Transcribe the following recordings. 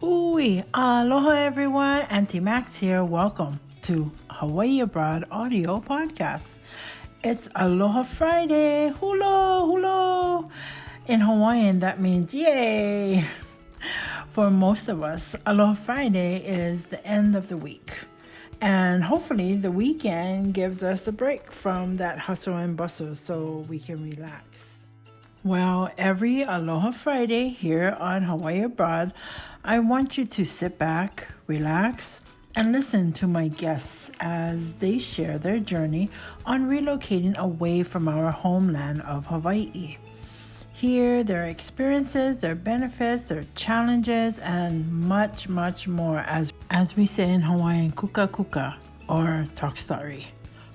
Hui Aloha Everyone, Aunty Max here. Welcome to Hawaii Abroad Audio Podcast. It's Aloha Friday. Hulo, hulo. In Hawaiian, that means yay. For most of us, Aloha Friday is the end of the week. And hopefully the weekend gives us a break from that hustle and bustle so we can relax. Well, every Aloha Friday here on Hawaii Abroad, I want you to sit back, relax, and listen to my guests as they share their journey on relocating away from our homeland of Hawaii. Hear their experiences, their benefits, their challenges, and much, much more as we say in Hawaiian, kuka kuka, or talk story.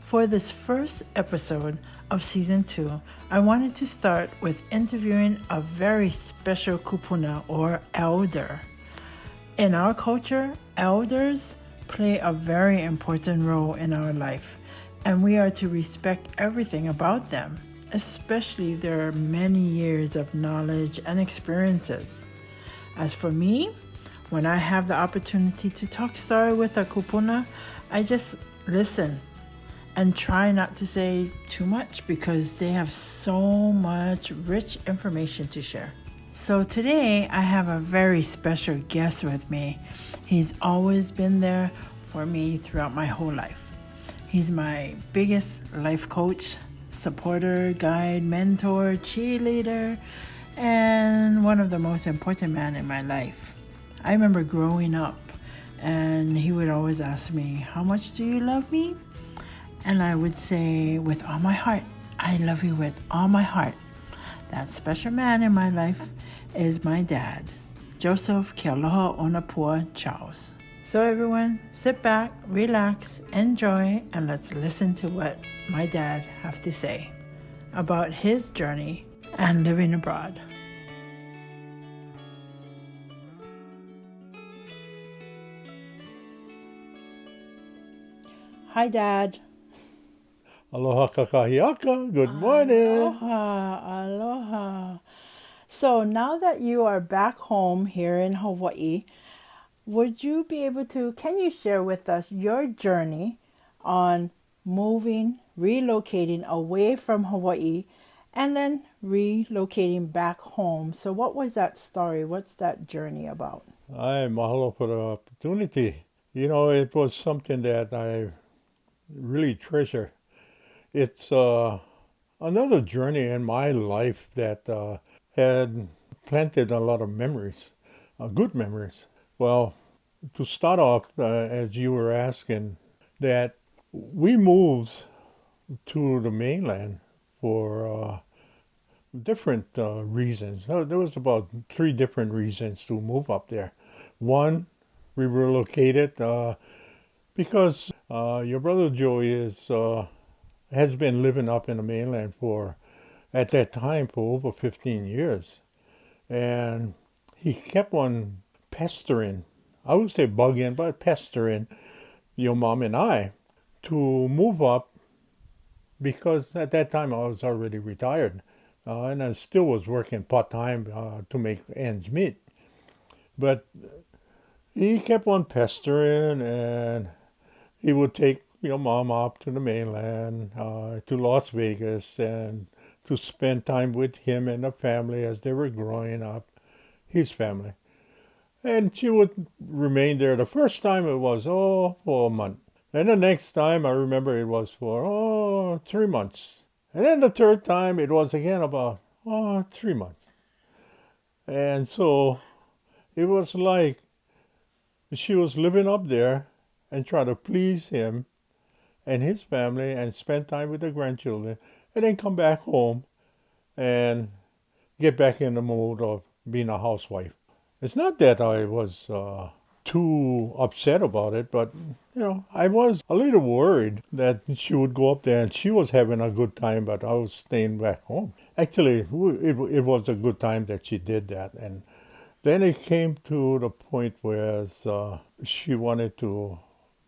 For this first episode of Season 2, I wanted to start with interviewing a very special kupuna or elder. In our culture, elders play a very important role in our life, and we are to respect everything about them, especially their many years of knowledge and experiences. As for me, when I have the opportunity to talk story with a kupuna, I just listen and try not to say too much because they have so much rich information to share. So today I have a very special guest with me. He's always been there for me throughout my whole life. He's my biggest life coach, supporter, guide, mentor, cheerleader, and one of the most important men in my life. I remember growing up and he would always ask me, "How much do you love me?" And I would say, "With all my heart, I love you with all my heart." That special man in my life is my dad, Joseph Kealohaonapua Charles. So everyone, sit back, relax, enjoy, and let's listen to what my dad have to say about his journey and living abroad. Hi, Dad. Aloha kakahiaka, good morning. Aloha, aloha. So now that you are back home here in Hawaii, would you be able to, can you share with us your journey on moving, relocating away from Hawaii, and then relocating back home? So what was that story? What's that journey about? Ay, mahalo for the opportunity. You know, it was something that I really treasure. It's another journey in my life that had planted a lot of memories, good memories. Well, to start off, as you were asking, that we moved to the mainland for different reasons. There was about 3 different reasons to move up there. One, we relocated because your brother Joey has been living up in the mainland at that time, for over 15 years. And he kept on pestering, I would say bugging, but pestering your mom and I to move up because at that time I was already retired. And I still was working part-time to make ends meet. But he kept on pestering, and he would take your mom up to the mainland, to Las Vegas, and to spend time with him and the family as they were growing up, his family. And she would remain there. The first time it was, for a month. And the next time I remember it was for, 3 months. And then the third time it was again about, 3 months. And so it was like she was living up there and trying to please him and his family and spend time with the grandchildren and then come back home and get back in the mode of being a housewife. It's not that I was too upset about it, but I was a little worried that she would go up there and she was having a good time, but I was staying back home. Actually, it was a good time that she did that. And then it came to the point where she wanted to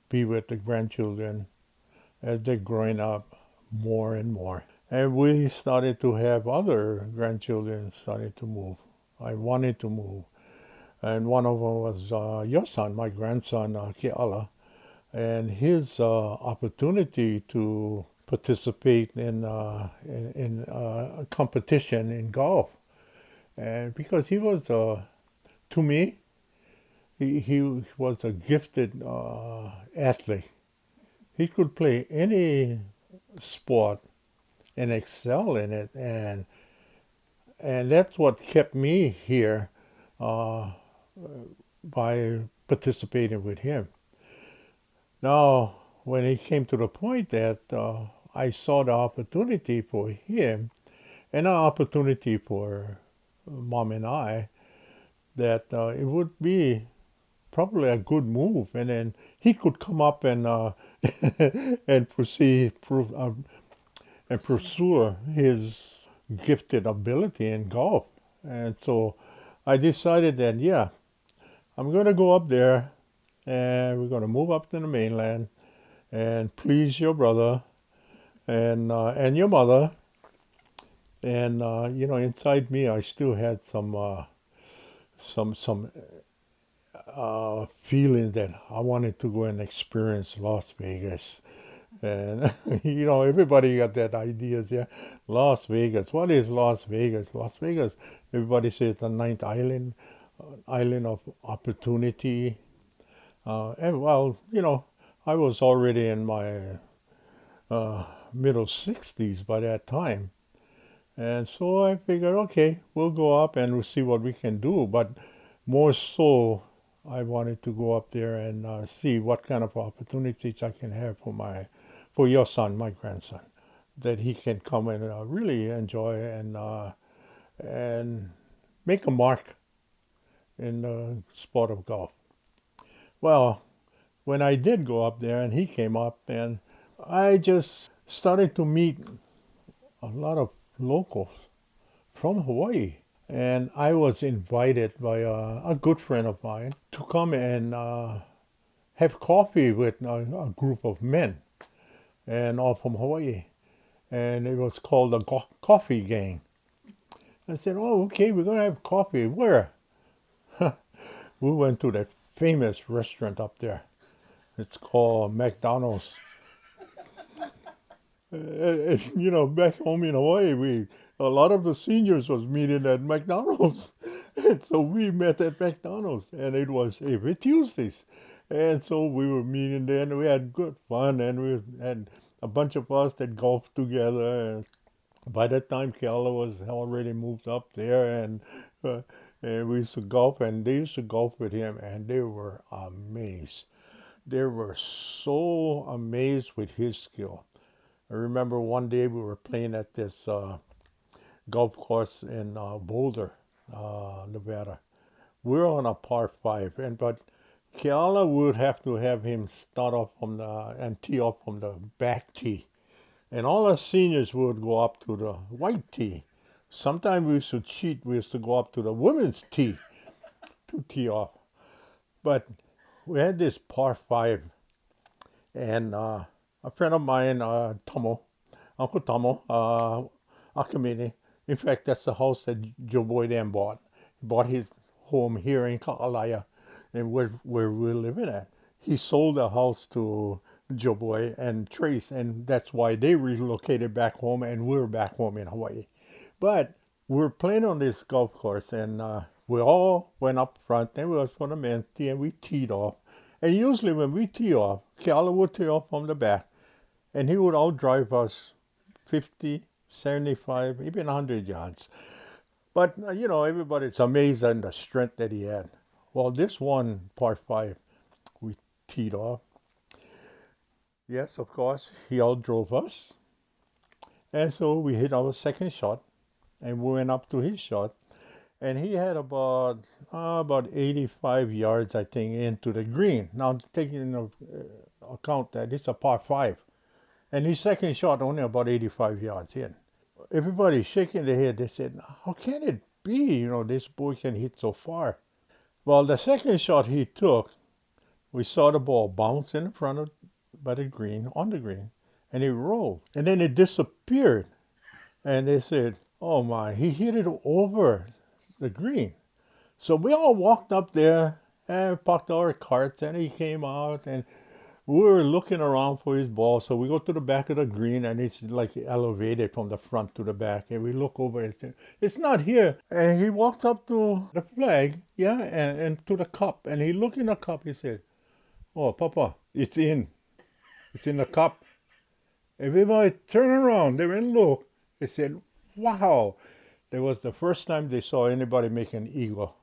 be with the grandchildren as they're growing up more and more. And we started to have other grandchildren started to move. I wanted to move. and one of them was your son, my grandson, Keala, and his opportunity to participate in a competition in golf. And because he was, to me, he was a gifted athlete. He could play any sport and excel in it, and that's what kept me here uh, by participating with him. Now, when it came to the point that I saw the opportunity for him and an opportunity for mom and I, that it would be probably a good move, and then he could come up and and and pursue his gifted ability in golf. And so I decided that, yeah, I'm going to go up there and we're going to move up to the mainland and please your brother and your mother. And inside me, I still had some feeling that I wanted to go and experience Las Vegas. And everybody got that idea, yeah. Las Vegas. What is Las Vegas? Las Vegas. Everybody says the ninth island, island of opportunity. And well, I was already in my middle 60s by that time. And so I figured, okay, we'll go up and we'll see what we can do. But more so, I wanted to go up there and see what kind of opportunities I can have for your son, my grandson, that he can come and really enjoy and make a mark in the sport of golf. Well, when I did go up there and he came up, and I just started to meet a lot of locals from Hawaii. And I was invited by a good friend of mine to come and have coffee with a group of men, and all from Hawaii. And it was called the Coffee Gang. I said, oh, okay, we're going to have coffee. Where? We went to that famous restaurant up there. It's called McDonald's. Back home in Hawaii, a lot of the seniors was meeting at McDonald's, and so we met at McDonald's, and it was every Tuesdays, and so we were meeting there, and we had good fun, and we had a bunch of us that golfed together. And by that time, Keala was already moved up there, uh, and we used to golf, and they used to golf with him, and they were amazed. They were so amazed with his skill. I remember one day we were playing at this golf course in Boulder, Nevada. We're on a par five, but Keala would have to have him start off and tee off from the back tee, and all our seniors would go up to the white tee. Sometimes we used to cheat. We used to go up to the women's tee to tee off. But we had this par five, and a friend of mine, Uncle Tomo, Akamine. In fact, that's the house that Joe Boy then bought. He bought his home here in Ka'alaya, and where we're living at. He sold the house to Joe Boy and Trace, and that's why they relocated back home, and we're back home in Hawaii. But we're playing on this golf course, and we all went up front, and we was for the men's tee, and we teed off. And usually when we tee off, Keala would tee off from the back, and he would outdrive us 50, 75, even 100 yards. But, everybody's amazed at the strength that he had. Well, this one, par 5, we teed off. Yes, of course, he outdrove us. And so we hit our second shot, and we went up to his shot. And he had about 85 yards, I think, into the green. Now, taking into account that it's a par 5. And his second shot only about 85 yards in. Everybody shaking their head. They said, how can it be, this boy can hit so far? Well, the second shot he took, we saw the ball bounce in front of by the green, on the green, and it rolled. And then it disappeared. And they said, oh my, he hit it over the green. So we all walked up there and parked our carts, and he came out, and we were looking around for his ball. So we go to the back of the green, and it's like elevated from the front to the back, and we look over and say, it's not here. And he walks up to the flag, yeah, and to the cup, and he looked in the cup. He said, "Oh, Papa, it's in the cup." Everybody turned around, they went and looked. They said, "Wow." That was the first time they saw anybody make an eagle.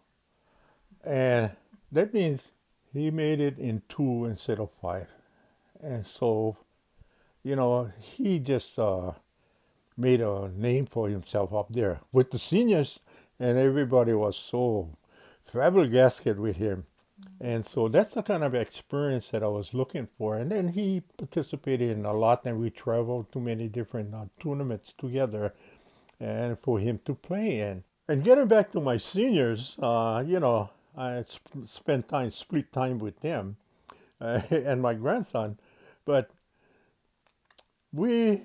And that means he made it in two instead of five. And so, he just made a name for himself up there with the seniors, and everybody was so flabbergasted with him. And so that's the kind of experience that I was looking for. And then he participated in a lot, and we traveled to many different tournaments together, and for him to play in. And getting back to my seniors, I spent split time with them and my grandson, but we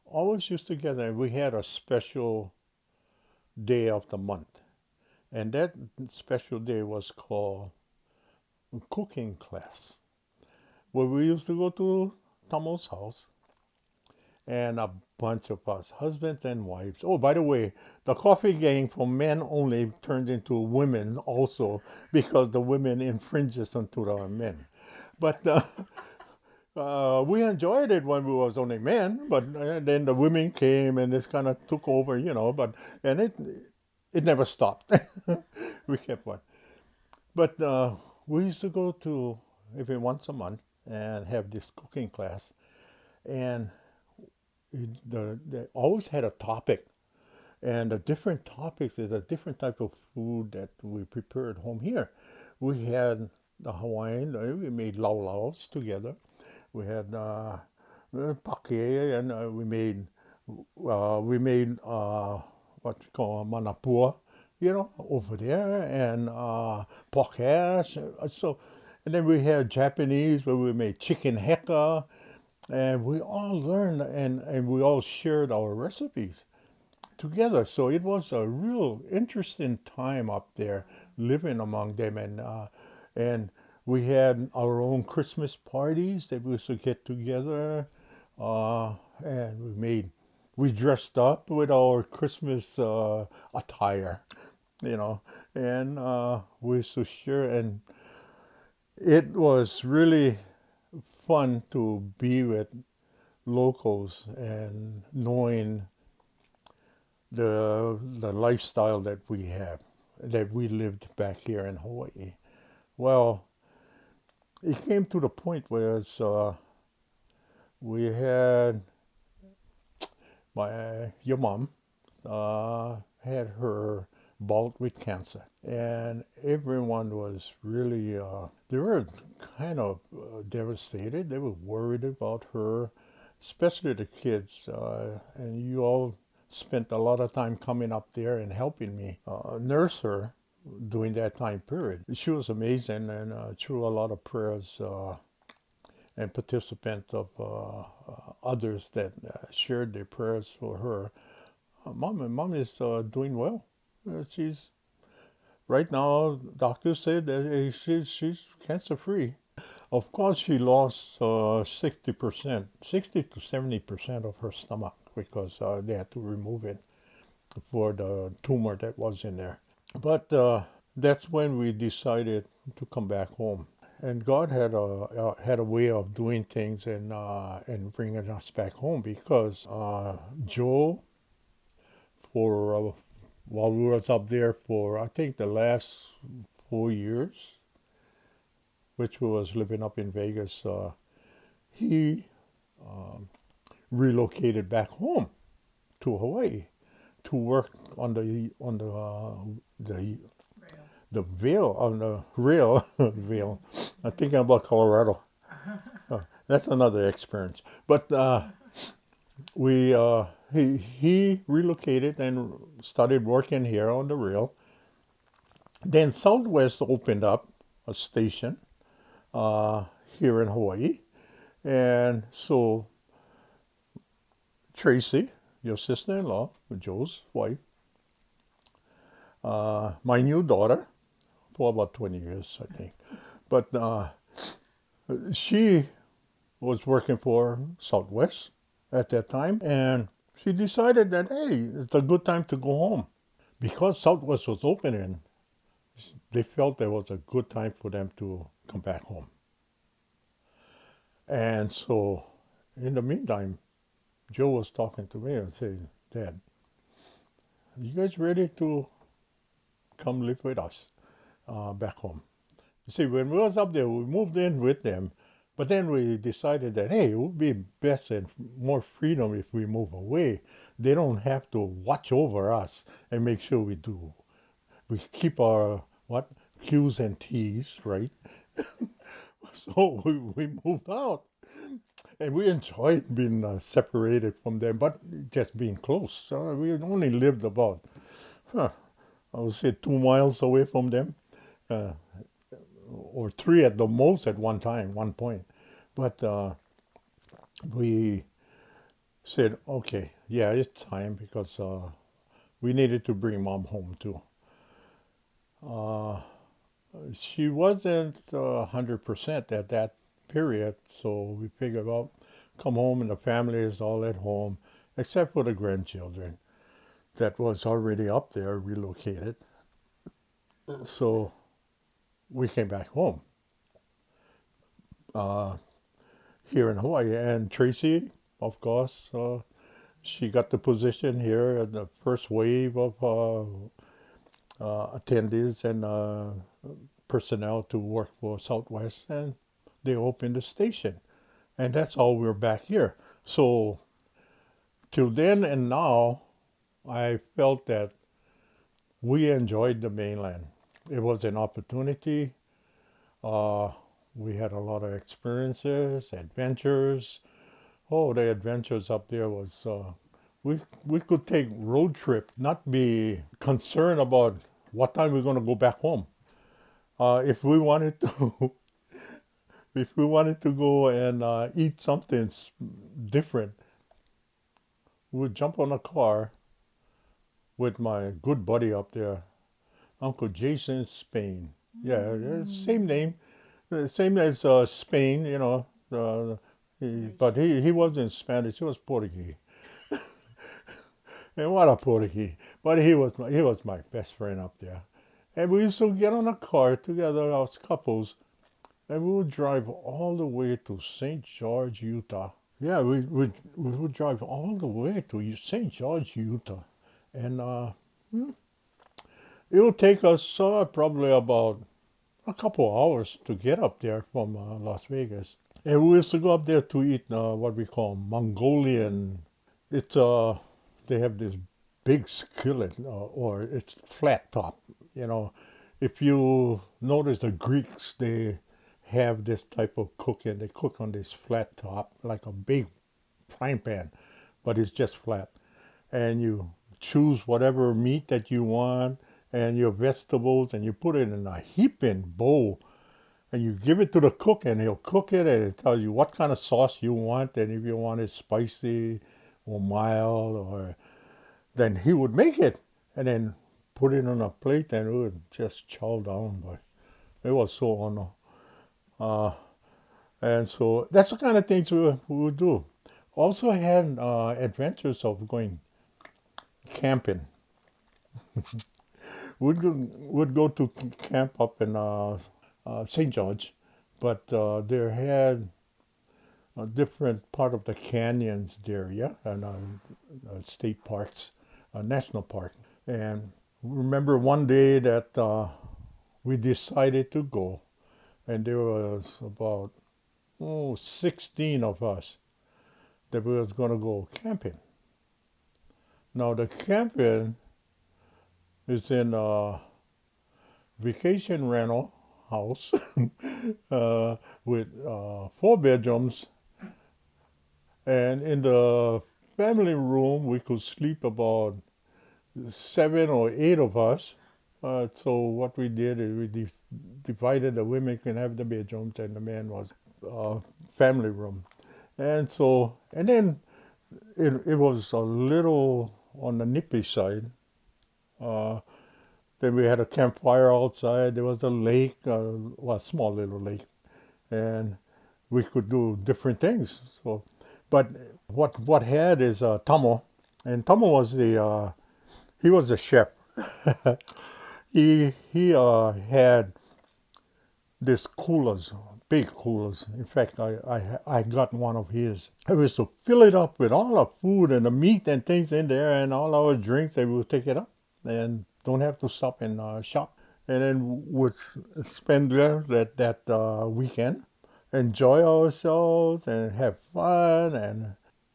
always used together. And we had a special day of the month, and that special day was called cooking class, where we used to go to Tamo's house, and a bunch of us, husbands and wives. Oh, by the way, the coffee gang for men only turned into women also, because the women infringes onto the men. But we enjoyed it when we was only men, but then the women came and this kind of took over, But and it never stopped. We kept on. But we used to go to every once a month and have this cooking class, and they always had a topic, and the different topics is a different type of food that we prepared home here. We had the Hawaiian, we made laulaus together. We had pake, and we made what you call manapua, over there, and pork hash. So, and then we had Japanese, where we made chicken heka, and we all learned, and we all shared our recipes together. So it was a real interesting time up there living among them, and we had our own Christmas parties that we used to get together, and we dressed up with our Christmas attire, you know, and we used to share, and it was really fun to be with locals and knowing the lifestyle that we lived back here in Hawaii. Well, it came to the point where we had your mom had her bout with cancer, and everyone was really they were kind of devastated. They were worried about her, especially the kids, and you all spent a lot of time coming up there and helping me nurse her during that time period. She was amazing, and through a lot of prayers and participants of others that shared their prayers for her, mom is doing well. She's right now. Doctors said that she's cancer free. Of course, she lost 60%, 60 to 70% of her stomach, because they had to remove it for the tumor that was in there. But that's when we decided to come back home. And God had a way of doing things and bringing us back home, because Joe, for while we was up there for I think the last 4 years, which we was living up in Vegas, he relocated back home to Hawaii to work on the veil, on the rail veil. I'm thinking about Colorado. That's another experience. But we he relocated and started working here on the rail. Then Southwest opened up a station uh, here in Hawaii, and so Tracy, your sister-in-law, Joe's wife, my new daughter, for about 20 years, I think. But she was working for Southwest at that time, and she decided that, hey, it's a good time to go home. Because Southwest was opening, they felt there was a good time for them to come back home. And so, in the meantime, Joe was talking to me and saying, Dad, are you guys ready to come live with us back home? You see, when we was up there, we moved in with them, but then we decided that, hey, it would be best and more freedom if we move away. They don't have to watch over us and make sure we keep our, what, Q's and T's, right? So we moved out, and we enjoyed being separated from them, but just being close. So we only lived about, I would say, 2 miles away from them. Uh, or 3 at the most at one point. But we said, okay, yeah, it's time because we needed to bring Mom home too. She wasn't 100% at that period, so we figured, well, come home and the family is all at home, except for the grandchildren that was already up there, relocated. So we came back home. Here in Hawaii. And Tracy, of course, she got the position here at the first wave of attendees and personnel to work for Southwest, and they opened the station. And that's how we're back here. So till then and now, I felt that we enjoyed the mainland. It was an opportunity. We had a lot of experiences, adventures. Oh, the adventures up there was we could take road trip, not be concerned about what time we're going to go back home. If we wanted to, if we wanted to go and eat something different, we'd jump on a car with my good buddy up there, Uncle Jason Spain. Yeah, same name, same as Spain, you know. But he wasn't Spanish; he was Portuguese. And what a Portuguese! But he was my best friend up there. And we used to get on a car together as couples, and we would drive all the way to St. George, Utah. Yeah, we would drive all the way to St. George, Utah, and it would take us probably about a couple hours to get up there from Las Vegas. And we used to go up there to eat what we call Mongolian. It's they have this big skillet, or it's flat top. You know, if you notice the Greeks, they have this type of cooking. They cook on this flat top, like a big frying pan, but it's just flat. And you choose whatever meat that you want and your vegetables, and you put it in a heaping bowl, and you give it to the cook, and he'll cook it, and it tells you what kind of sauce you want, and if you want it spicy or mild, or then he would make it, and then put it on a plate, and we would just chow down. But it was so honor. Uh, and so that's the kind of things we would do. Also had adventures of going camping. Would go to camp up in St. George, but there had a different part of the canyons there, yeah, and state parks, national park. And remember one day that we decided to go, and there was about 16 of us that we was gonna go camping. Now the camping is in a vacation rental house with 4 bedrooms, and in the family room we could sleep about 7 or 8 of us. So what we did is we divided. The women can have the bedrooms, and the man was family room. And so, and then it was a little on the nippy side. Uh, Then we had a campfire outside. There was a lake, well, a small little lake, and we could do different things. So, but what had is Tomo, and Tomo was the he was the chef. He had this coolers, big coolers. In fact, I got one of his. I used to fill it up with all the food and the meat and things in there, and all our drinks. And we would take it up and don't have to stop and shop. And then would spend there that weekend, enjoy ourselves and have fun and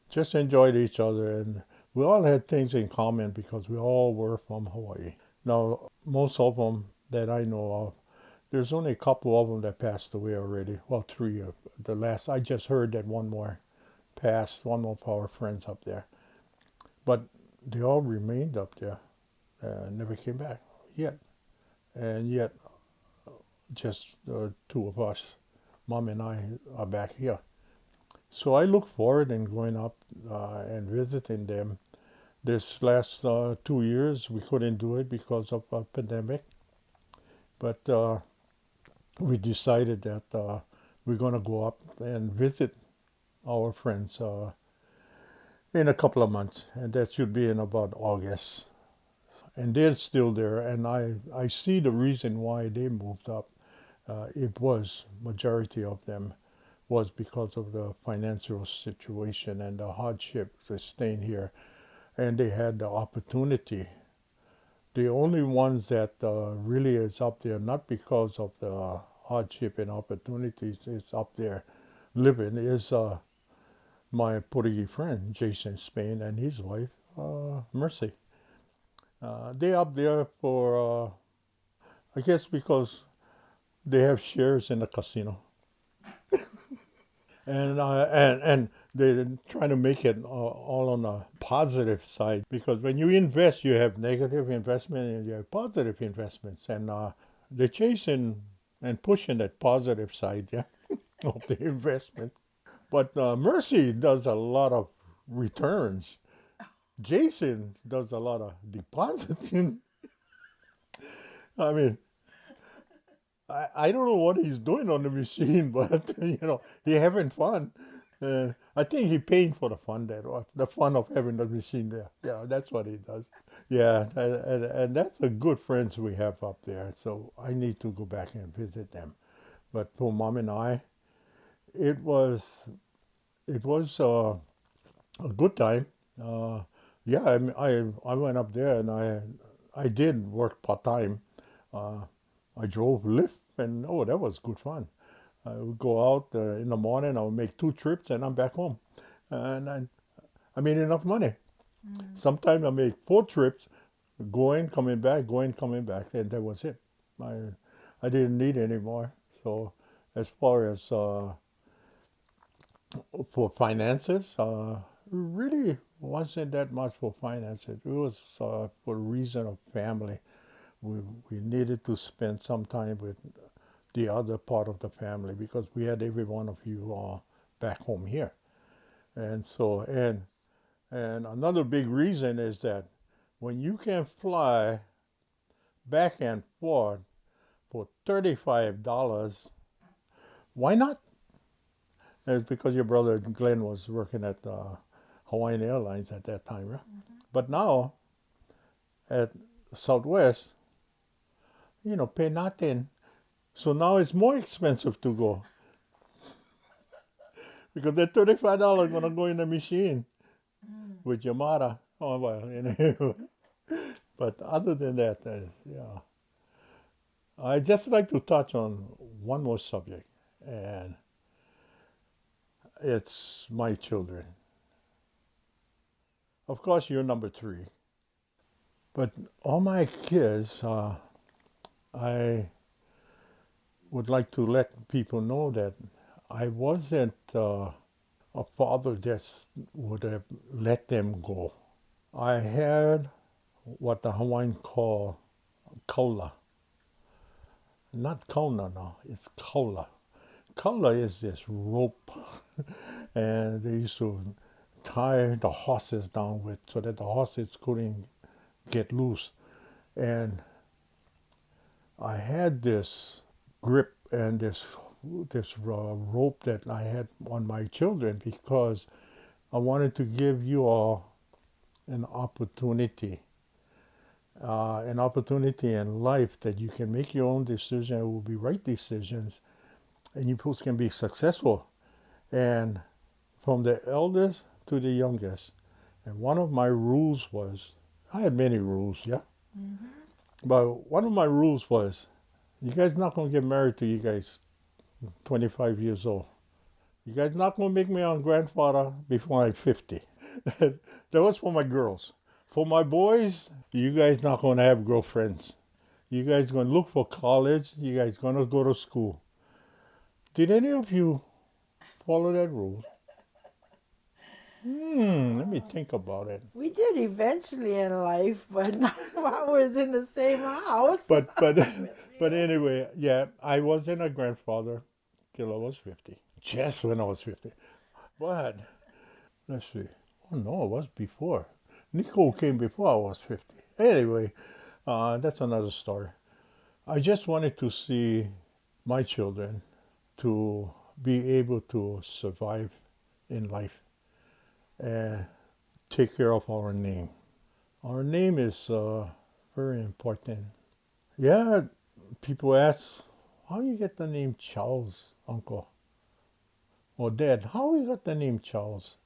just enjoyed each other. And we all had things in common because we all were from Hawaii. Now, most of them that I know of, there's only a couple of them that passed away already. Well, three of the last. I just heard that one more passed, one of our friends up there. But they all remained up there and never came back yet. And yet, just the two of us, Mom and I, are back here. So I look forward in going up and visiting them. This last 2 years, we couldn't do it because of a pandemic. But we decided that we're going to go up and visit our friends in a couple of months, and that should be in about August. And they're still there, and I see the reason why they moved up. It was majority of them was because of the financial situation and the hardship to staying here, and they had the opportunity. The only ones that really is up there, not because of the hardship and opportunities, is up there living, is my Portuguese friend, Jason Spain, and his wife, Mercy. They up there for, I guess because they have shares in the casino. And they're trying to make it all on a positive side because when you invest, you have negative investment and you have positive investments, and they're chasing and pushing that positive side, yeah, of the investment. But Mercy does a lot of returns. Jason does a lot of depositing. I mean, I don't know what he's doing on the machine, but he's having fun. I think he paying for the fun there, or the fun of having the machine there. Yeah, that's what he does. Yeah, and that's the good friends we have up there. So I need to go back and visit them. But for Mom and I, it was it was a good time. Uh, yeah, I went up there and I did work part time. Uh, I drove Lyft, and oh, that was good fun. I would go out in the morning. I would make 2 trips, and I'm back home, and I made enough money. Sometimes I make 4 trips, going, coming back, going, coming back, and that was it. I I didn't need any more. So as far as for finances, really wasn't that much for finances. It was for a reason of family. We we needed to spend some time with the other part of the family because we had every one of you back home here. And so, and another big reason is that when you can fly back and forth for $35, why not? It's because your brother Glenn was working at Hawaiian Airlines at that time, right? But now at Southwest, pay nothing. So now it's more expensive to go because that $35 gonna go in the machine with Yamada. Oh well. But other than that, yeah, I just like to touch on one more subject, and it's my children. Of course, you're number three, but all my kids, I would like to let people know that I wasn't a father that would have let them go. I had what the Hawaiian call kaula. Not kauna, no, it's kaula. Kaula is this rope, and they used to tie the horses down with so that the horses couldn't get loose. And I had this grip and this rope that I had on my children because I wanted to give you all an opportunity in life that you can make your own decision. It will be right decisions, and you folks can be successful. And from the eldest to the youngest. And one of my rules was, I had many rules, yeah, but one of my rules was, you guys not gonna get married till you guys 25 years old. You guys not gonna make me a grandfather before I'm 50. That was for my girls. For my boys, you guys not gonna have girlfriends. You guys gonna look for college. You guys gonna go to school. Did any of you follow that rule? Let me think about it. We did eventually in life, but not while we was in the same house. But anyway, yeah, I wasn't a grandfather till I was 50. Just when I was 50. But let's see. Oh no, it was before. Nicole came before I was 50. Anyway, that's another story. I just wanted to see my children to be able to survive in life and take care of our name. Our name is very important. Yeah, people ask, how you get the name Charles, Uncle or Dad? How we got the name Charles?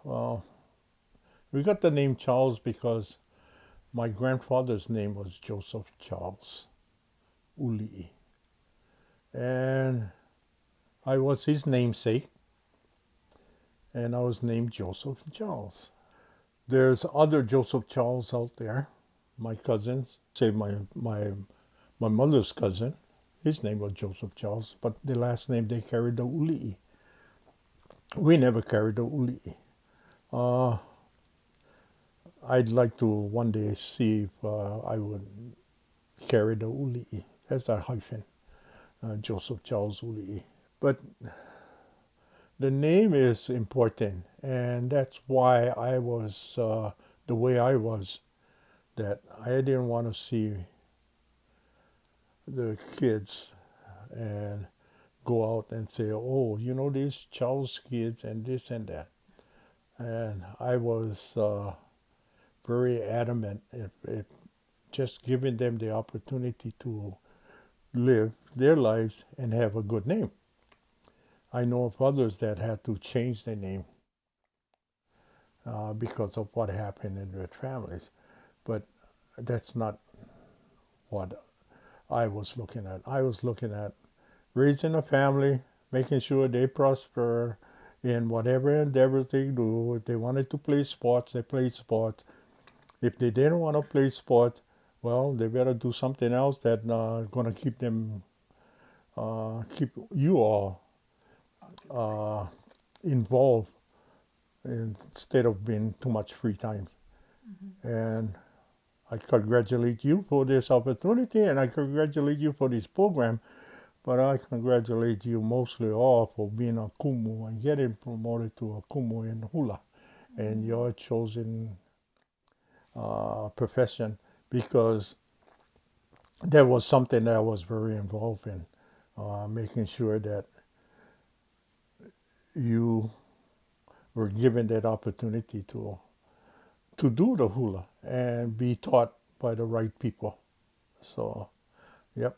Well, we got the name Charles because my grandfather's name was Joseph Charles Uli'i, and I was his namesake, and I was named Joseph Charles. There's other Joseph Charles out there. My cousins, say my mother's cousin, his name was Joseph Charles, but the last name they carried the Uli'i. We never carried the Uli'i. Uh, I'd like to one day see if I would carry the Uli'i as a hyphen, Joseph Charles Uli'i. But the name is important, and that's why I was the way I was. That I didn't want to see the kids and go out and say, oh, you know, these Charles kids and this and that. And I was very adamant if just giving them the opportunity to live their lives and have a good name. I know of others that had to change their name because of what happened in their families. But that's not what I was looking at. I was looking at raising a family, making sure they prosper in whatever endeavors they do. If they wanted to play sports, they play sports. If they didn't want to play sports, well, they better do something else that's going to keep them, keep you all uh, involved instead of being too much free time. And I congratulate you for this opportunity, and I congratulate you for this program. But I congratulate you mostly all for being a kumu and getting promoted to a kumu in hula and your chosen profession, because that was something that I was very involved in, making sure that you were given that opportunity to do the hula and be taught by the right people. So, yep,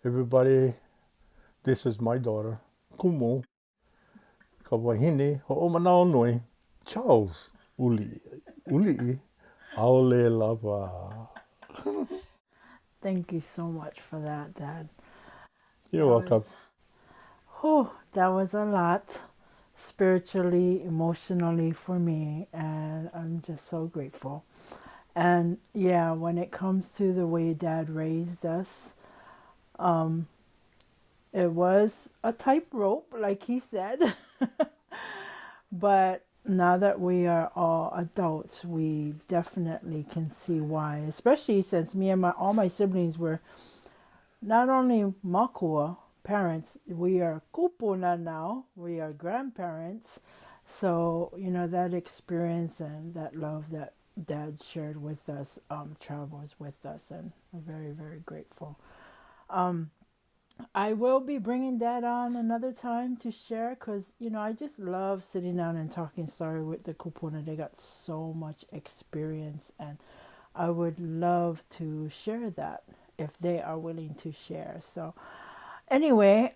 everybody, this is my daughter, Kumu, Kawahine, Ho'omanaonui, Charles Uli'i, Aole Lava. Thank you so much for that, Dad. You're welcome. That was a lot spiritually, emotionally for me, and I'm just so grateful. And yeah, when it comes to the way Dad raised us, it was a tightrope, like he said. But now that we are all adults, we definitely can see why, especially since me and all my siblings were not only makua parents, we are kupuna now, we are grandparents. So, that experience and that love that Dad shared with us, travels with us, and we're very, very grateful. I will be bringing Dad on another time to share because, I just love sitting down and talking story with the kupuna. They got so much experience, and I would love to share that if they are willing to share. So anyway,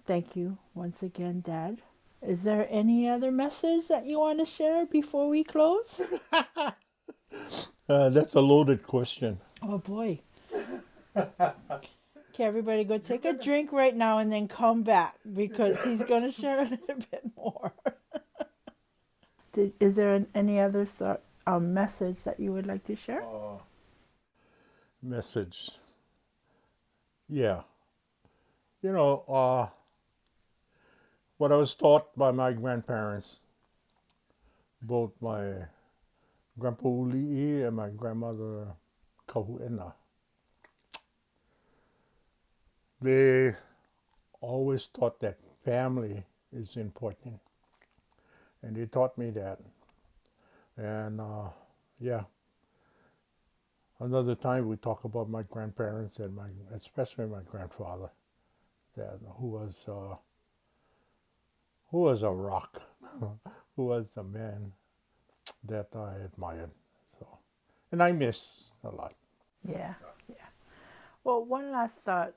thank you once again, Dad. Is there any other message that you want to share before we close? That's a loaded question. Oh boy. Okay, everybody go take a drink right now and then come back because he's going to share a little bit more. Is there any other message that you would like to share? Message. Yeah. You know, what I was taught by my grandparents, both my grandpa Uli'i and my grandmother Kahu'ena, they always taught that family is important. And they taught me that. And yeah, another time we talk about my grandparents and especially my grandfather, that who was a rock, who was a man that I admired. So, and I miss a lot. Yeah, yeah. Well, one last thought.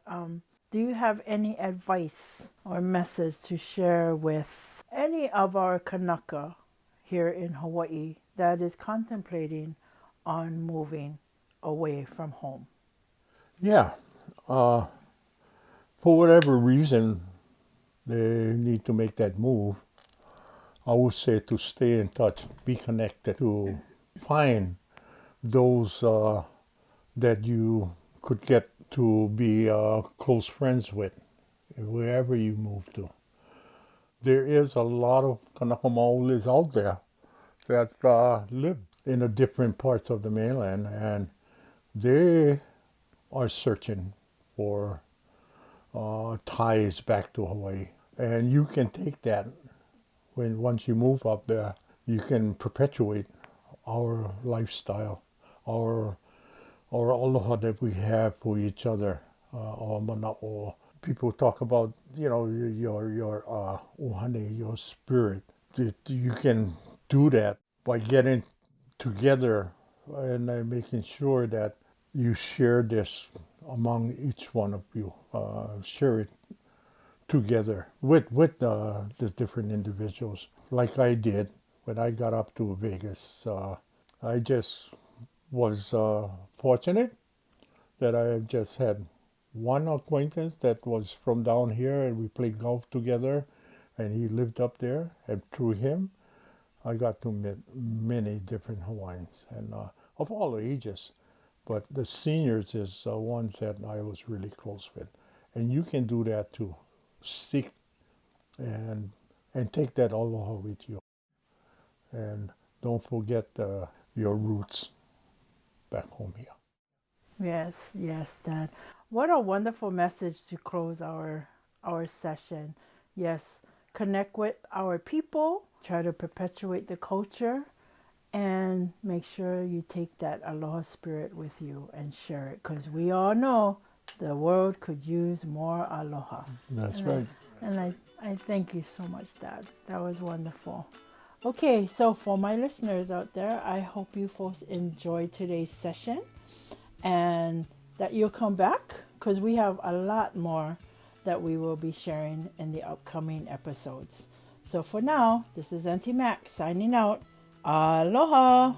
Do you have any advice or message to share with any of our Kanaka here in Hawaii that is contemplating on moving away from home? Yeah, for whatever reason they need to make that move, I would say to stay in touch, be connected, to find those that you could get to be close friends with wherever you move to. There is a lot of Kanaka Maolis out there that live in the different parts of the mainland, and they are searching for ties back to Hawaii. And you can take that once you move up there, you can perpetuate our lifestyle, our aloha that we have for each other, our mana'o. People talk about, your ohane, your spirit. You can do that by getting together and making sure that you share this among each one of you. Share it together with the different individuals, like I did when I got up to Vegas. I just was fortunate that I just had one acquaintance that was from down here, and we played golf together, and he lived up there, and through him I got to meet many different Hawaiians, and of all ages, but the seniors is ones that I was really close with. And you can do that too. Seek and take that aloha with you, and don't forget your roots back home here. Yes, yes, Dad. What a wonderful message to close our session. Yes, connect with our people, try to perpetuate the culture, and make sure you take that aloha spirit with you and share it, because we all know the world could use more aloha. That's right. I thank you so much, Dad. That was wonderful. Okay, so for my listeners out there, I hope you folks enjoyed today's session and that you'll come back because we have a lot more that we will be sharing in the upcoming episodes. So for now, this is Aunty Max signing out. Aloha!